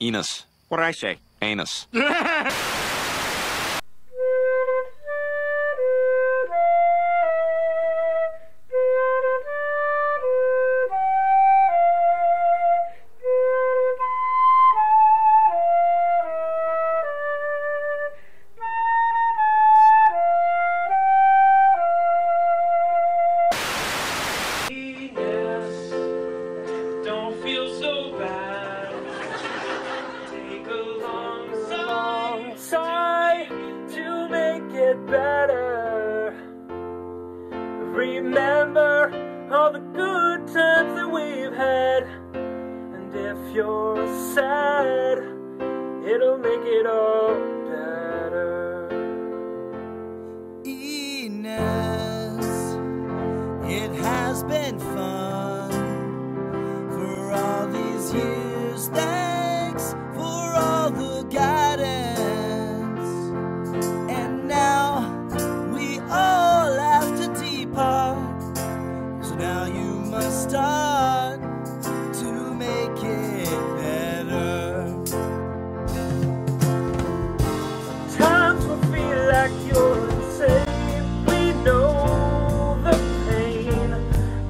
Enos. What did I say? Anus. Better. Remember all the good times that we've had, and if you're sad, it'll make it all better. Enos, it has been fun for all these years. Thanks for all the guidance. Start to make it better. Times will feel like you're insane. We know the pain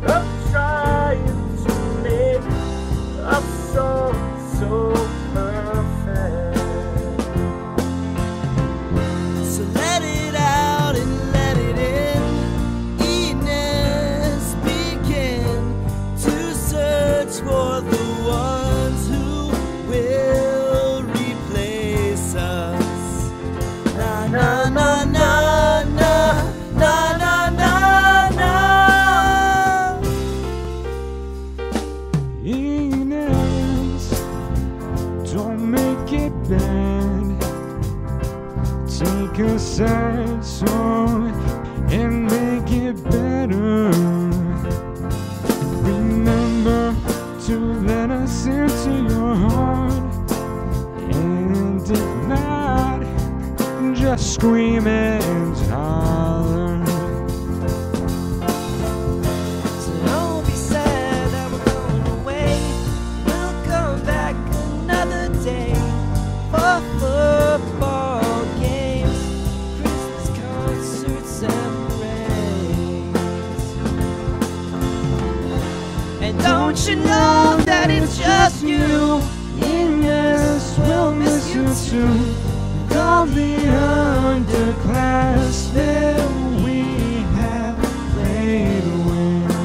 of trying to make a song so perfect. So let it out and let it in. For the ones who will replace us. Na na na na na na na na na. Enos, don't make it bad. Take a sad song and make it better. Remember to let us into your heart, and if not, just scream and holler. So don't be sad that we're going away. We'll come back another day for football games, Christmas concerts and parades. And don't you know that it's just you? Enos will miss you too. All the underclass that we have played with.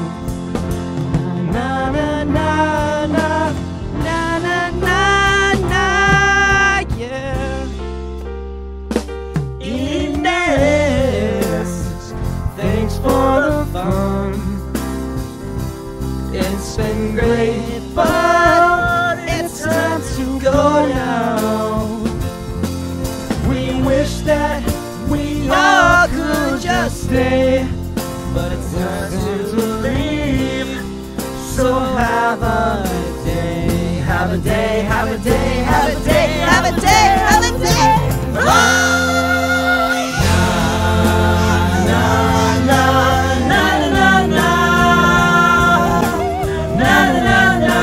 Na na na na Na na na na, yeah. Enos, thanks for the fun. It's been great, but it's time to go now. We wish that we all could just stay, but it's time to leave. So have a day, have a day, have a day, have a day, have a day, have a day. Oh! Na na na na na. Na na na na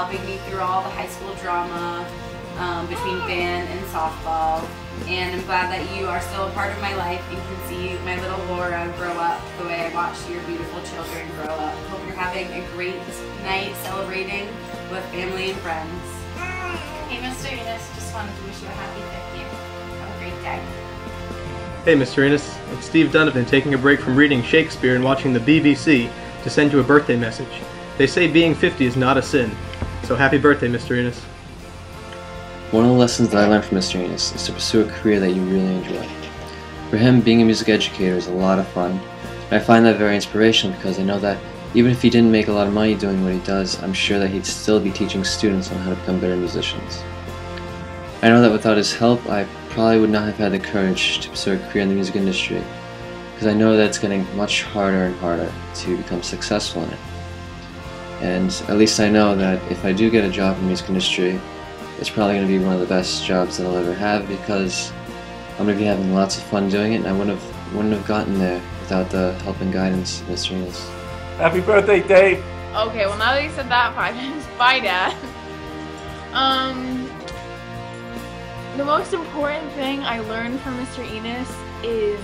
helping me through all the high school drama between band and softball. And I'm glad that you are still a part of my life and can see my little Laura grow up the way I watched your beautiful children grow up. Hope you're having a great night celebrating with family and friends. Hey, Mr. Enos, just wanted to wish you a happy 50th. Have a great day. Hey, Mr. Enos. It's Steve Donovan taking a break from reading Shakespeare and watching the BBC to send you a birthday message. They say being 50 is not a sin. So happy birthday, Mr. Enos. One of the lessons that I learned from Mr. Enos is to pursue a career that you really enjoy. For him, being a music educator is a lot of fun, and I find that very inspirational because I know that even if he didn't make a lot of money doing what he does, I'm sure that he'd still be teaching students on how to become better musicians. I know that without his help, I probably would not have had the courage to pursue a career in the music industry, because I know that it's getting much harder and harder to become successful in it. And at least I know that if I do get a job in the music industry, it's probably going to be one of the best jobs that I'll ever have, because I'm going to be having lots of fun doing it, and I wouldn't have gotten there without the help and guidance of Mr. Enos. Happy birthday, Dave! Okay, well now that you said that 5 minutes, bye, Dad. The most important thing I learned from Mr. Enos is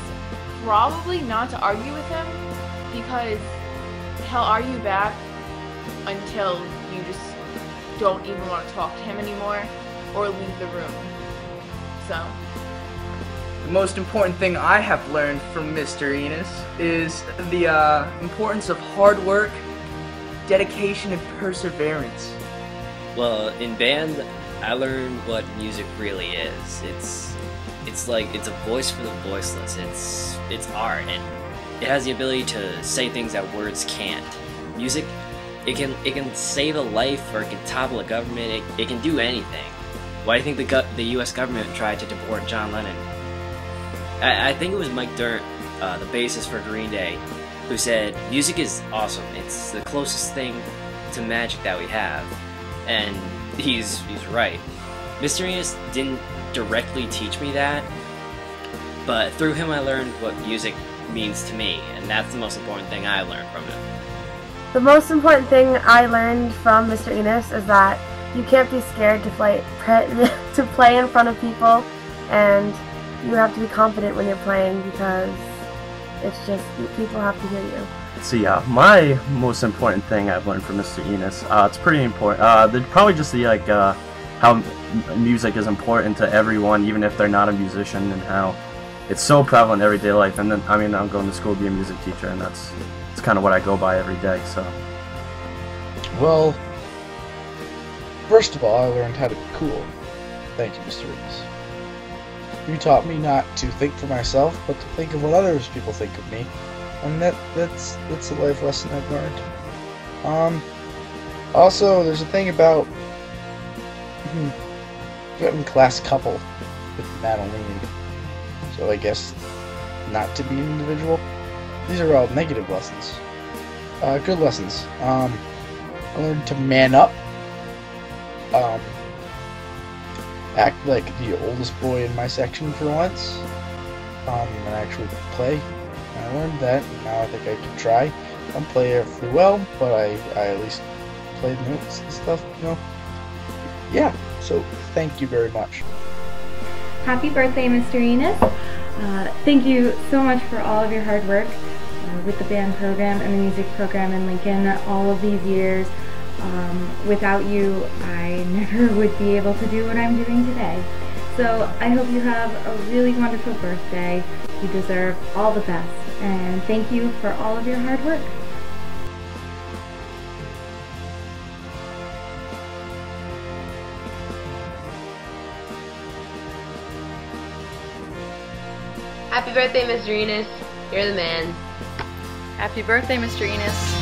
probably not to argue with him, because he'll argue back until you just don't even want to talk to him anymore or leave the room. So the most important thing I have learned from Mr. Enos is the importance of hard work, dedication, and perseverance. Well, in band, I learned what music really is. It's a voice for the voiceless. It's art, and it has the ability to say things that words can't. Music, it can save a life, or it can topple a government. It can do anything. Why do you think the U.S. government tried to deport John Lennon? I think it was Mike Dirnt, the bassist for Green Day, who said, music is awesome. It's the closest thing to magic that we have. And he's right. Mr. Enos didn't directly teach me that, but through him I learned what music means to me, and that's the most important thing I learned from him. The most important thing I learned from Mr. Enos is that you can't be scared to play in front of people, and you have to be confident when you're playing, because it's just, people have to hear you. So yeah, my most important thing I've learned from Mr. Enos, it's pretty important. Probably just the how music is important to everyone, even if they're not a musician, and how it's so prevalent in everyday life. And then, I mean, I'm going to school to be a music teacher, and it's kind of what I go by every day. So, well, first of all, I learned how to be cool. Thank you, Mr. Enos. You taught me not to think for myself, but to think of what others people think of me. And that's a life lesson I've learned. Also, there's a thing about getting class couple with Madeline. So I guess not to be an individual. These are all negative lessons. Good lessons. I learned to man up. Act like the oldest boy in my section for once. And actually play. I learned that, and now I think I can try. I don't play every well, but I at least play the notes and stuff, you know. Yeah, so thank you very much. Happy birthday, Mr. Enos. Thank you so much for all of your hard work with the band program and the music program in Lincoln all of these years. Without you, I never would be able to do what I'm doing today. So I hope you have a really wonderful birthday. You deserve all the best, and thank you for all of your hard work. Happy birthday, Mr. Enos. You're the man. happy birthday, Mr. Enos.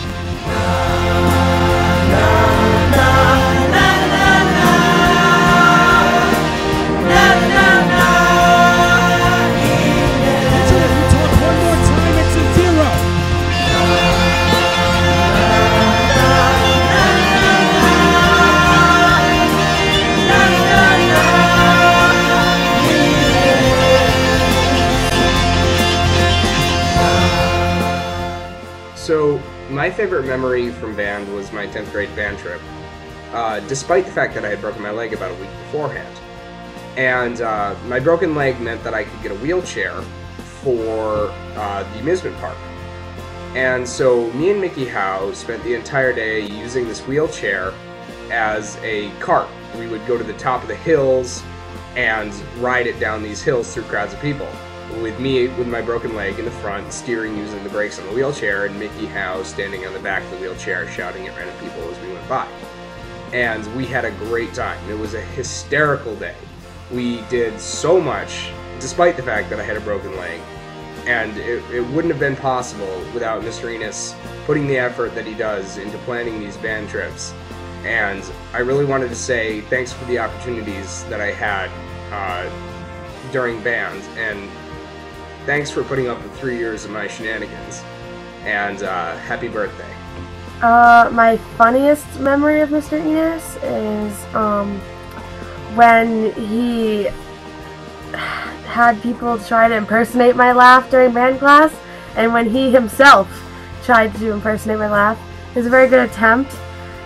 So, my favorite memory from band was my 10th grade band trip. despite the fact that I had broken my leg about a week beforehand. And my broken leg meant that I could get a wheelchair for the amusement park. And so me and Mickey Howe spent the entire day using this wheelchair as a cart. We would go to the top of the hills and ride it down these hills through crowds of people, with me with my broken leg in the front, steering using the brakes on the wheelchair, and Mickey Howe standing on the back of the wheelchair shouting at random people as we went by. And we had a great time. It was a hysterical day. We did so much, despite the fact that I had a broken leg, and it wouldn't have been possible without Mr. Enos putting the effort that he does into planning these band trips. And I really wanted to say thanks for the opportunities that I had during band, and thanks for putting up with 3 years of my shenanigans, and happy birthday. My funniest memory of Mr. Enos is when he had people try to impersonate my laugh during band class, and when he himself tried to impersonate my laugh. It was a very good attempt.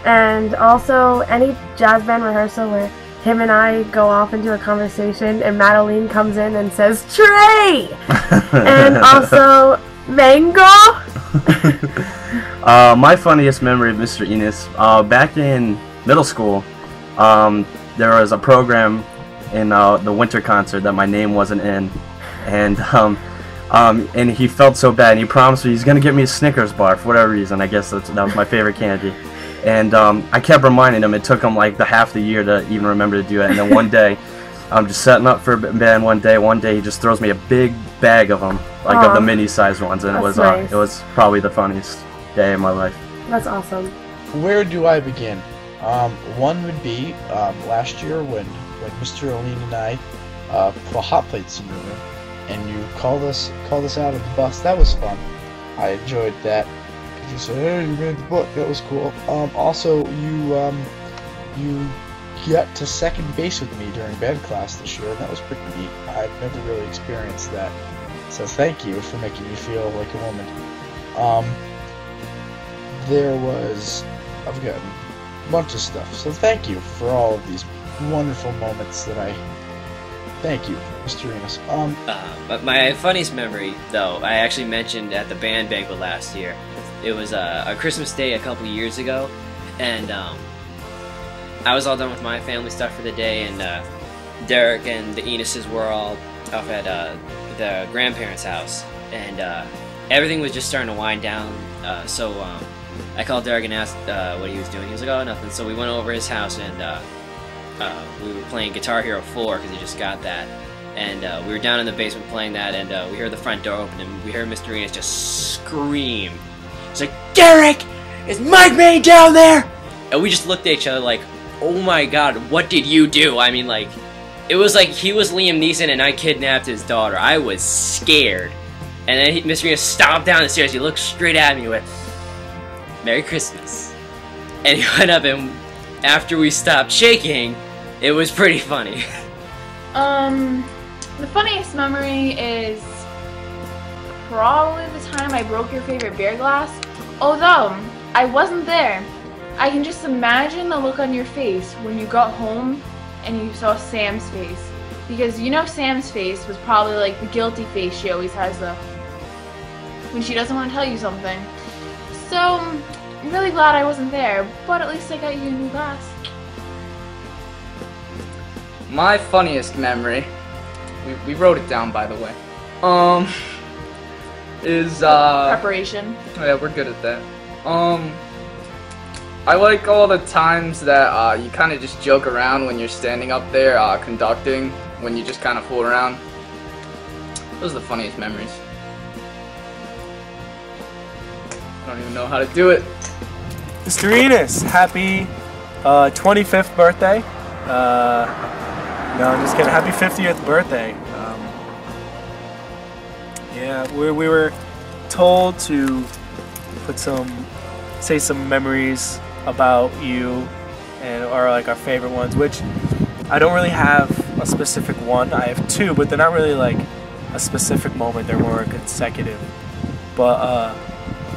And also any jazz band rehearsal where him and I go off into a conversation and Madeline comes in and says, "Trey!" And also, "Mango!" My funniest memory of Mr. Enos, back in middle school, there was a program in the winter concert that my name wasn't in, and he felt so bad, and he promised me he's going to get me a Snickers bar for whatever reason. I guess that was my favorite candy. And I kept reminding him. It took him like half the year to even remember to do it. And then one day, I'm just setting up for a band one day he just throws me a big bag of them, like of the mini-sized ones, and nice. It was probably the funniest day of my life. That's awesome. Where do I begin? One would be last year when Mr. Aline and I put hot plates in your room, and you called us out of the bus. That was fun. I enjoyed that. You said, "Hey, you read the book." That was cool. Also, you got to second base with me during band class this year, and that was pretty neat. I've never really experienced that, so thank you for making me feel like a woman. I've gotten a bunch of stuff, so thank you for all of these wonderful moments Thank you, Mr. Enos. But my funniest memory, though, I actually mentioned at the band banquet last year. It was a Christmas Day a couple years ago, and I was all done with my family stuff for the day, and Derek and the Enoses were all off at the grandparents' house, and everything was just starting to wind down, so I called Derek and asked what he was doing. He was like, "Oh, nothing." So we went over his house, and we were playing Guitar Hero 4 because he just got that, and we were down in the basement playing that, and we heard the front door open, and we heard Mr. Enos just scream. He's like, "Derek, is Mike May down there?" And we just looked at each other like, "Oh my god, what did you do?" I mean, like, it was like he was Liam Neeson and I kidnapped his daughter. I was scared. And then Mr. Enos stomped down the stairs. He looked straight at me and went, "Merry Christmas." And he went up, and after we stopped shaking, it was pretty funny. The funniest memory is probably the time I broke your favorite beer glass. Although I wasn't there, I can just imagine the look on your face when you got home and you saw Sam's face. Because you know Sam's face was probably like the guilty face she always has when she doesn't want to tell you something. So, I'm really glad I wasn't there, but at least I got you a new glass. My funniest memory, we wrote it down by the way, is preparation. Yeah, we're good at that. I like all the times that you kind of just joke around when you're standing up there conducting, when you just kind of fool around. Those are the funniest memories. I don't even know how to do it. Mr. Enos, happy 25th birthday. No, I'm just kidding. Happy 50th birthday. Yeah, we were told to say some memories about you, or like our favorite ones, which I don't really have a specific one. I have two, but they're not really like a specific moment. They're more consecutive. But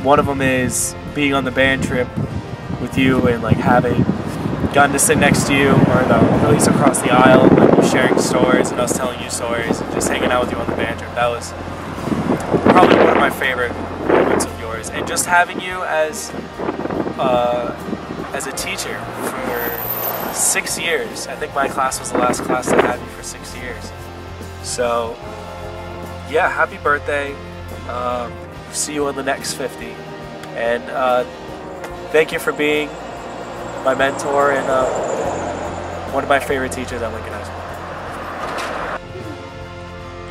one of them is being on the band trip with you and like having gotten to sit next to you, or at least across the aisle, and you sharing stories and us telling you stories and just hanging out with you on the band trip. That was probably one of my favorite moments of yours. And just having you as a teacher for 6 years. I think my class was the last class that had me for 6 years. So, yeah, happy birthday. See you on the next 50. And thank you for being my mentor and one of my favorite teachers at Lincoln High School.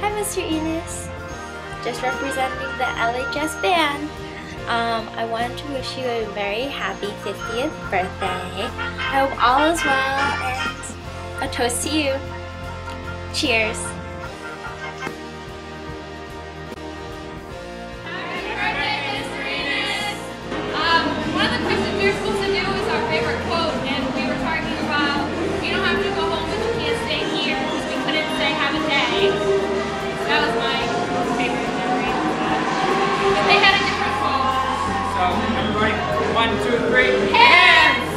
Hi, Mr. Enos. Just representing the LHS band. I wanted to wish you a very happy 50th birthday. I hope all is well, and a toast to you. Cheers. One of the questions we were supposed to do is our favorite quote, and we were talking about you don't have to go home, but you can't stay here, because we couldn't say have a day. That was my favorite memory of that. But they had a different quote. So everybody, 1, 2, 3, hands!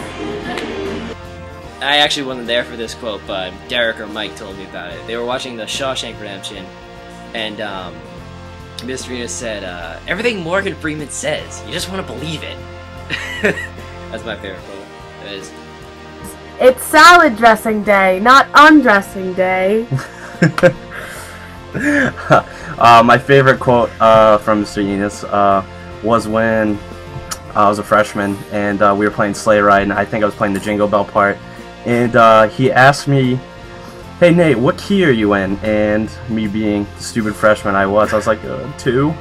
I actually wasn't there for this quote, but Derek or Mike told me about it. They were watching the Shawshank Redemption, and Mr. Enos said, everything Morgan Freeman says, you just want to believe it. That's my favorite quote. It is. It's salad dressing day, not undressing day. My favorite quote from Mr. Enos was when I was a freshman and we were playing Sleigh Ride, and I think I was playing the Jingle Bell part, and he asked me, "Hey Nate, what key are you in?" And me being the stupid freshman I was like, 2.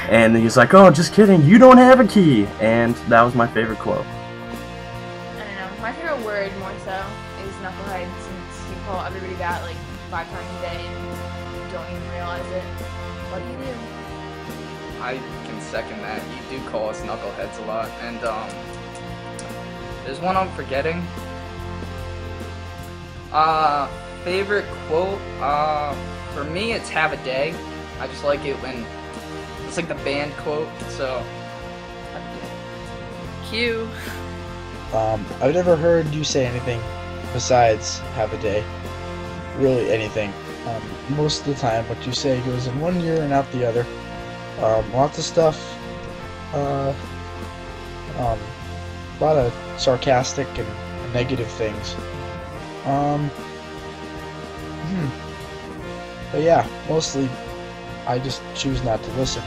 And he's like, "Oh, just kidding, you don't have a key." And that was my favorite quote. I don't know. My favorite word more so is knucklehead, since you call everybody that like 5 times a day and you don't even realize it. What do you do? I can second that. You do call us knuckleheads a lot, and there's one I'm forgetting. Favorite quote, for me it's "have a day." I just like it when it's like the band quote, so have a day. Cue. I've never heard you say anything besides "have a day." Really anything. Most of the time what you say goes in one ear and out the other. Lots of stuff. A lot of sarcastic and negative things. But yeah, mostly I just choose not to listen.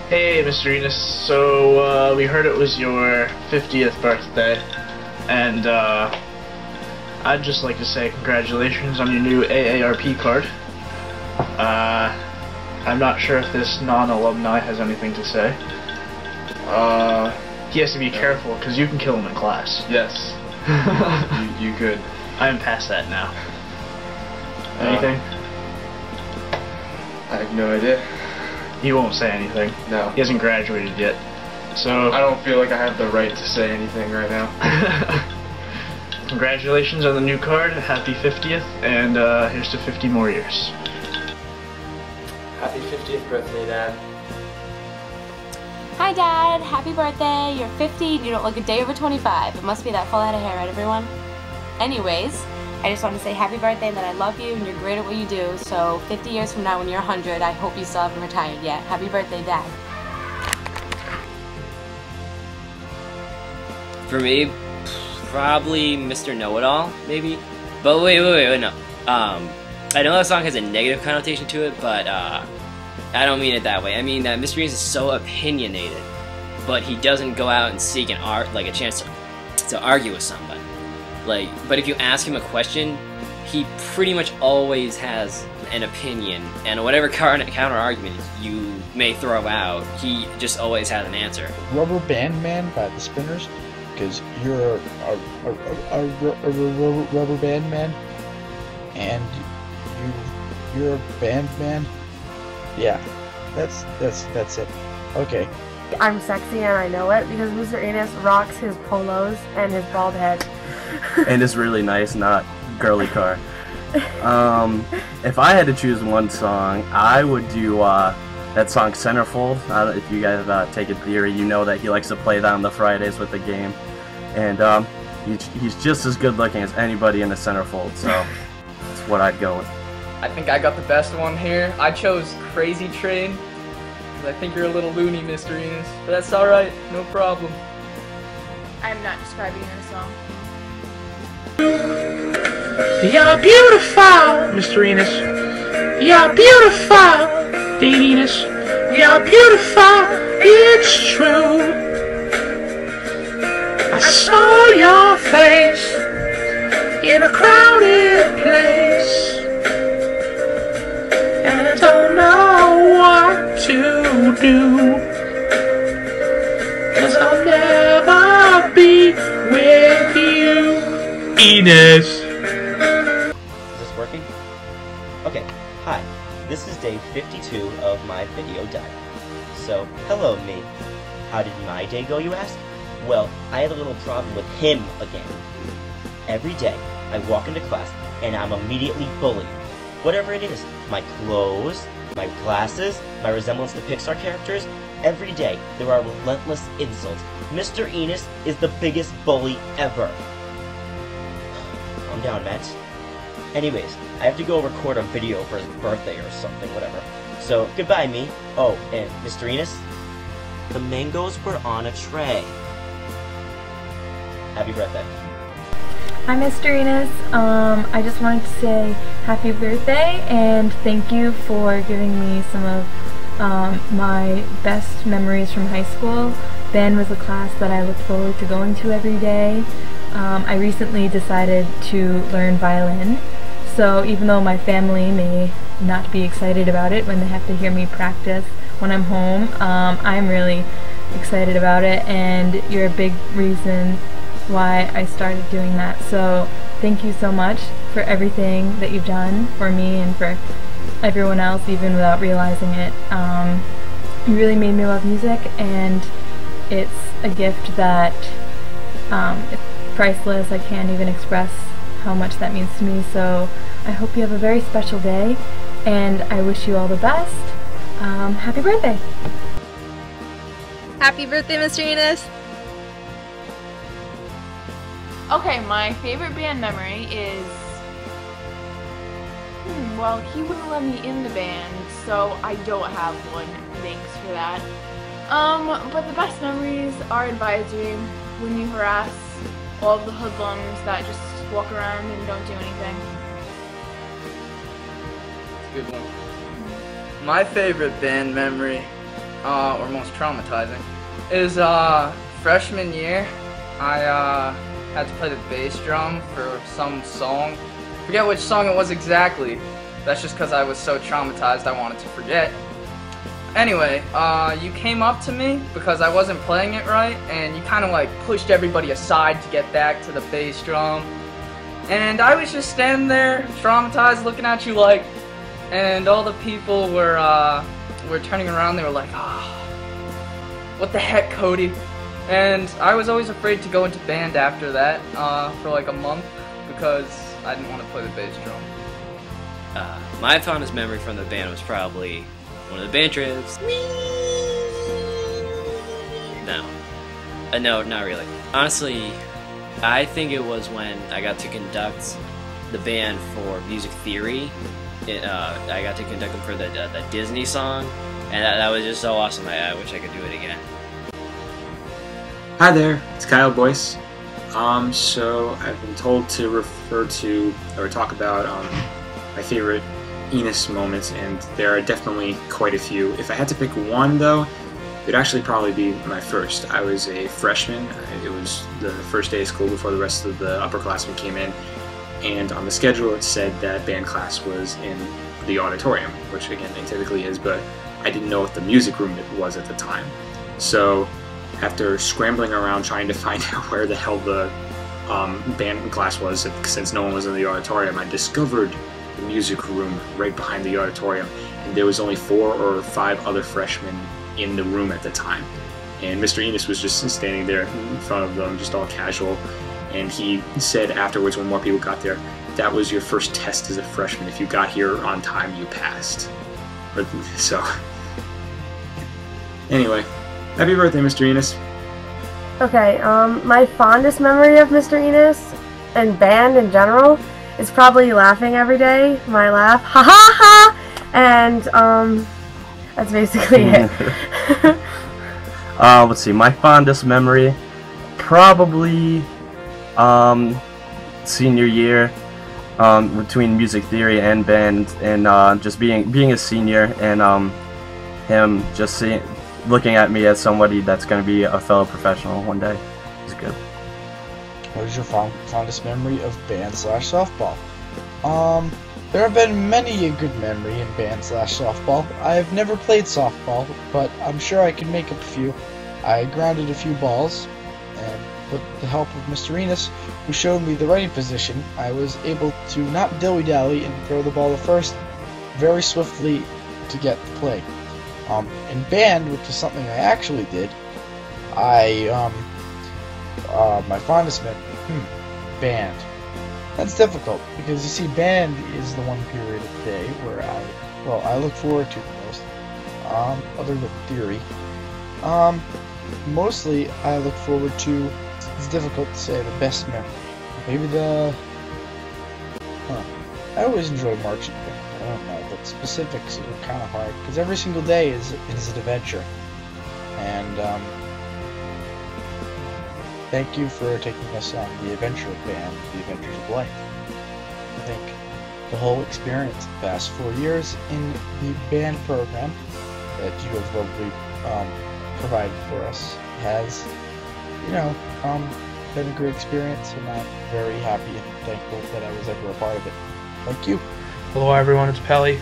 Hey, Mr. Enos. So, we heard it was your 50th birthday, and I'd just like to say congratulations on your new AARP card. I'm not sure if this non-alumni has anything to say. He has to be careful, because you can kill him in class. Yes. you could. I'm past that now. Anything? I have no idea. He won't say anything. No. He hasn't graduated yet. So I don't feel like I have the right to say anything right now. Congratulations on the new card, happy 50th, and here's to 50 more years. Happy 50th birthday, Dad. Hi Dad, happy birthday, you're 50 and you don't look a day over 25. It must be that full head of hair, right everyone? Anyways, I just want to say happy birthday and that I love you and you're great at what you do, so 50 years from now when you're 100, I hope you still haven't retired yet. Happy birthday, Dad. For me, probably Mr. Know-It-All, maybe? But wait, no. I know that song has a negative connotation to it, but I don't mean it that way. I mean that Mr. Enos is so opinionated, but he doesn't go out and seek a chance to argue with somebody. But if you ask him a question, he pretty much always has an opinion, and whatever counter argument you may throw out, he just always has an answer. Rubber Band Man by the Spinners, because you're a rubber band man, and you're a band man. Yeah, that's it. Okay. I'm sexy and I know it because Mr. Enos rocks his polos and his bald head. And it's really nice, not girly car. If I had to choose one song, I would do that song Centerfold. If you guys take it theory, you know that he likes to play that on the Fridays with the game. And he's just as good looking as anybody in the centerfold, so that's what I'd go with. I think I got the best one here. I chose Crazy Train, because I think you're a little loony, Mr. Enos. But that's alright, no problem. I'm not describing your song. You're beautiful, Mr. Enos. You're beautiful, Dave Enos. You're beautiful, it's true. I saw your face in a crowded place, and I don't know what to do, 'cause I'll never be with you, Enos. Is this working? Okay, hi, this is day 52 of my video diary. So, hello me. How did my day go, you ask? Well, I had a little problem with him again. Every day, I walk into class, and I'm immediately bullied. Whatever it is, my clothes, my glasses, my resemblance to Pixar characters, every day there are relentless insults. Mr. Enos is the biggest bully ever. Calm down, Matt. Anyways, I have to go record a video for his birthday or something, whatever. So, goodbye, me. Oh, and Mr. Enos, the mangoes were on a tray. Happy birthday. Hi, Mr. Enos. I just wanted to say happy birthday and thank you for giving me some of my best memories from high school. Band was a class that I looked forward to going to every day. I recently decided to learn violin, so even though my family may not be excited about it when they have to hear me practice when I'm home, I'm really excited about it, and you're a big reason why I started doing that. So thank you so much for everything that you've done for me and for everyone else, even without realizing it. You really made me love music, and it's a gift that it's priceless. I can't even express how much that means to me. So I hope you have a very special day, and I wish you all the best. Happy birthday! Happy birthday, Mr. Enos! Okay, my favorite band memory is... well, he wouldn't let me in the band, so I don't have one. Thanks for that. But the best memories are advisory, when you harass all of the hoodlums that just walk around and don't do anything. Good one. My favorite band memory, or most traumatizing, is freshman year. I had to play the bass drum for some song. Forget which song it was exactly. That's just because I was so traumatized I wanted to forget. Anyway, you came up to me because I wasn't playing it right, and you kind of like pushed everybody aside to get back to the bass drum. And I was just standing there, traumatized, looking at you like, and all the people were turning around. They were like, what the heck, Cody? And I was always afraid to go into band after that for like a month because I didn't want to play the bass drum. My fondest memory from the band was probably one of the band trips. No. No, not really. Honestly, I think it was when I got to conduct the band for music theory. I got to conduct them for the Disney song, and that was just so awesome. I wish I could do it again. Hi there, it's Kyle Boyce. So I've been told to refer to or talk about my favorite Enos moments, and there are definitely quite a few. If I had to pick one, though, it would actually probably be my first. I was a freshman. It was the first day of school before the rest of the upperclassmen came in, and on the schedule it said that band class was in the auditorium, which again it typically is, but I didn't know what the music room it was at the time. So after scrambling around trying to find out where the hell the band class was, since no one was in the auditorium, I discovered the music room right behind the auditorium, and there was only 4 or 5 other freshmen in the room at the time, and Mr. Enos was just standing there in front of them, just all casual, and he said afterwards when more people got there, that was your first test as a freshman. If you got here on time, you passed. So anyway, happy birthday, Mr. Enos. Okay, my fondest memory of Mr. Enos and band in general is probably laughing every day. My laugh, ha ha ha, and that's basically it. Let's see, my fondest memory, probably senior year, between music theory and band, and just being a senior, and him just looking at me as somebody that's going to be a fellow professional one day is good. What is your fondest memory of band/softball? There have been many a good memory in band/softball. I have never played softball, but I'm sure I can make up a few. I grounded a few balls, and with the help of Mr. Enos, who showed me the running position, I was able to not dilly-dally and throw the ball to first very swiftly to get the play. In band, which is something I actually did, my fondest memory, band. That's difficult, because you see, band is the one period of the day where I look forward to the most, other than theory. Mostly, I look forward to, it's difficult to say, the best memory. Maybe I always enjoy marching band. I don't know, but specifics are kind of hard, because every single day is an adventure. And, thank you for taking us on the adventure of band, the adventures of life. I think the whole experience the past 4 years in the band program that you have lovely provided for us has, been a great experience, and I'm very happy and thankful that I was ever a part of it. Thank you. Hello everyone, it's Pelly.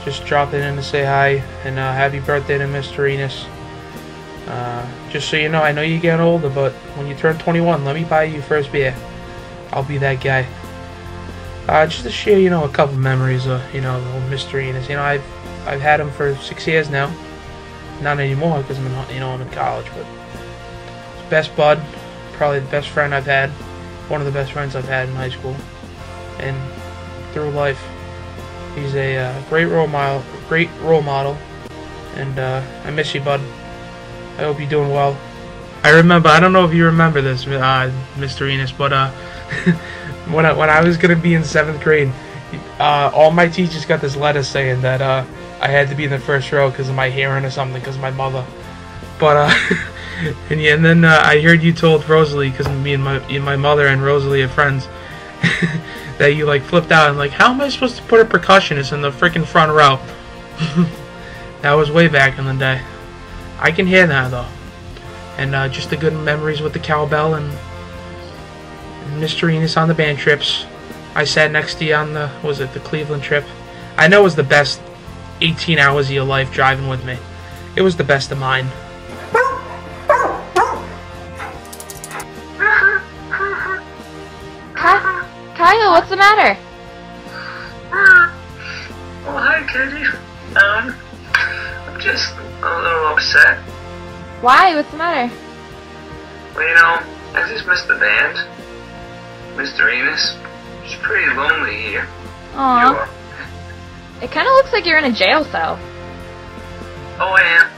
Just dropping in to say hi, and happy birthday to Mr. Enos. Just so you know, I know you're getting older, but when you turn 21, let me buy you your first beer. I'll be that guy. Just to share, a couple memories of, Mr. Enos. I've had him for 6 years now. Not anymore, because I'm in college, but his best bud, probably the best friend I've had, one of the best friends I've had in high school, and through life. He's a great role model, and I miss you, bud. I hope you're doing well. I don't know if you remember this, Mr. Enos, but when I was going to be in 7th grade, all my teachers got this letter saying that I had to be in the first row because of my hearing or something, because of my mother. But, and then I heard you told Rosalie, because me and my mother and Rosalie are friends, that you flipped out and how am I supposed to put a percussionist in the freaking front row? That was way back in the day. I can hear that though, and just the good memories with the cowbell and Mr. Enos on the band trips. I sat next to you on the Cleveland trip. I know it was the best 18 hours of your life driving with me. It was the best of mine. Kyle, what's the matter? Oh, hi, Katie. I'm just a little upset. Why? What's the matter? Well, I just missed the band. Mr. Enos. It's pretty lonely here. Aww. It kind of looks like you're in a jail cell. Oh, I am.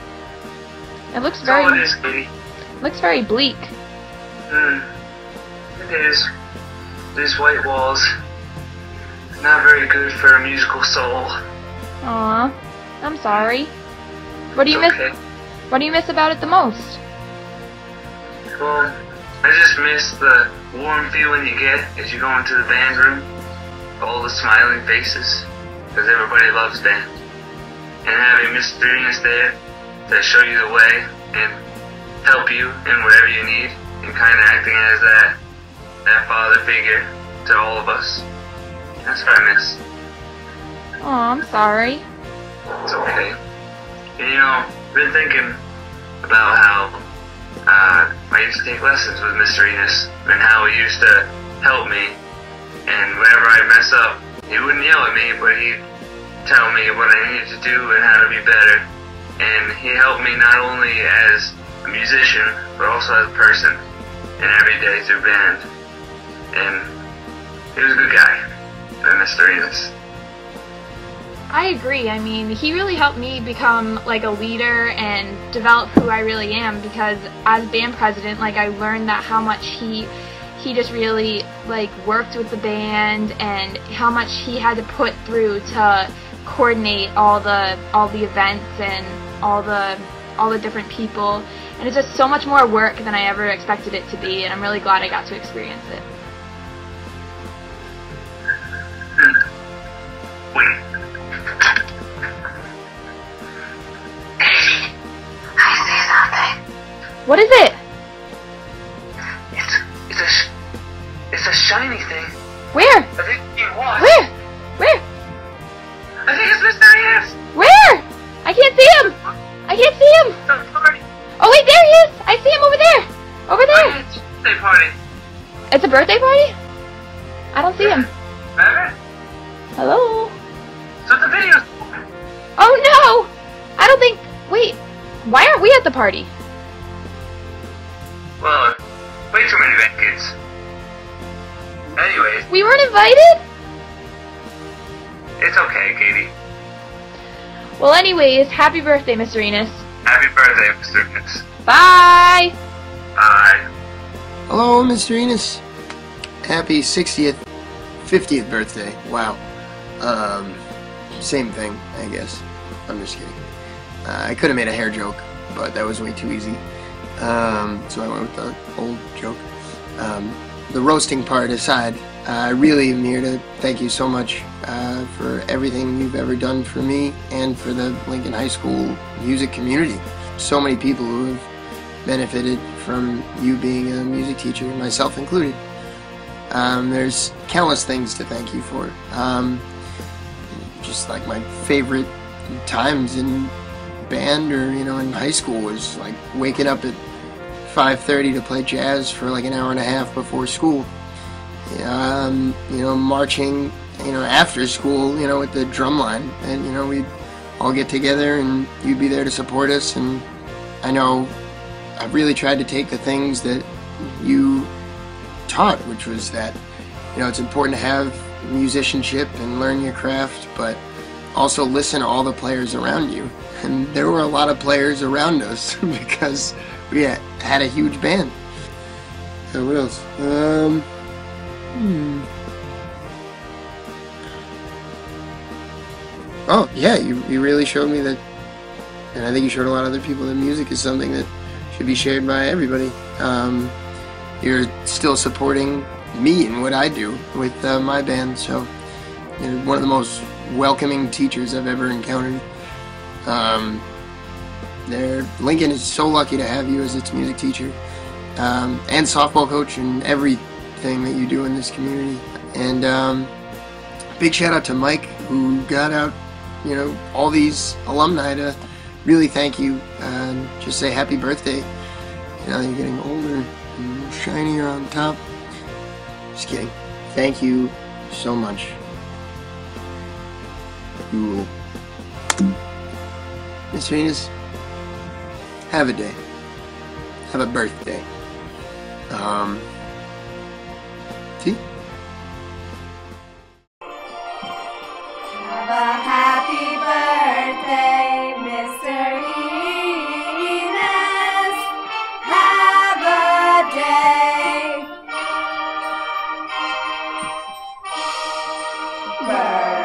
It looks That's very... all it is, Katie. Looks very bleak. It is. These white walls, not very good for a musical soul. Aw, I'm sorry. What do you miss? What do you miss about it the most? Well, I just miss the warm feeling you get as you go into the band room. All the smiling faces, because everybody loves band. And having Mr. Enos there to show you the way and help you in whatever you need, and kind of acting as that father figure to all of us. That's what I miss. Aw, I'm sorry. It's okay. And you know, I've been thinking about how I used to take lessons with Mr. Enos, and how he used to help me. And whenever I'd mess up, he wouldn't yell at me, but he'd tell me what I needed to do and how to be better. And he helped me not only as a musician, but also as a person, and every day through band. And he was a good guy, Mr. Enos. I agree. I mean, he really helped me become like a leader and develop who I really am, because as band president, like, I learned that how much he just really like worked with the band, and how much he had to put through to coordinate all the events and all the different people. And it's just so much more work than I ever expected it to be, and I'm really glad I got to experience it. Wait. What is it? It's a shiny thing. Where? I think you watch. Where? I think it's Mr. Enos. Where? I can't see him. I can't see him. Oh wait, there he is. I see him over there. Over there. It's a birthday party. It's a birthday party? I don't see him. Remember? Hello? So the video's... Oh no! I don't think... Wait, why aren't we at the party? Well, way too many bad kids. Anyways, We weren't invited? it's okay, Katie. Well, anyways, happy birthday, Mr. Enos. Happy birthday, Mr. Enos. Bye! Bye. Hello, Mr. Enos. Happy 60th, 50th birthday. Wow. Same thing, I guess. I'm just kidding. I could have made a hair joke, but that was way too easy. So I went with the old joke. The roasting part aside, I really am here to thank you so much for everything you've ever done for me and for the Lincoln High School music community. So many people who have benefited from you being a music teacher, myself included. There's countless things to thank you for. Just like my favorite times in band or, you know, in high school was like waking up at 5:30 to play jazz for like an hour and a half before school. You know, marching, you know, after school, you know, with the drum line, and, you know, we'd all get together and you'd be there to support us. And I know I've really tried to take the things that you taught, which was that, you know, it's important to have musicianship and learn your craft, but also listen to all the players around you. And there were a lot of players around us because we had a huge band. So what else? Oh, yeah, you really showed me that, and I think you showed a lot of other people, that music is something that should be shared by everybody. You're still supporting me and what I do with my band, so you're one of the most welcoming teachers I've ever encountered. Lincoln is so lucky to have you as its music teacher, and softball coach, and everything that you do in this community. And big shout out to Mike, who got out, you know, all these alumni to really thank you and just say happy birthday. You know, you're getting older and shinier on top. Just kidding. Thank you so much. Cool. Mr. Enos, have a day. Have a birthday. See? Have a happy birthday, Mr. Enos. birthday.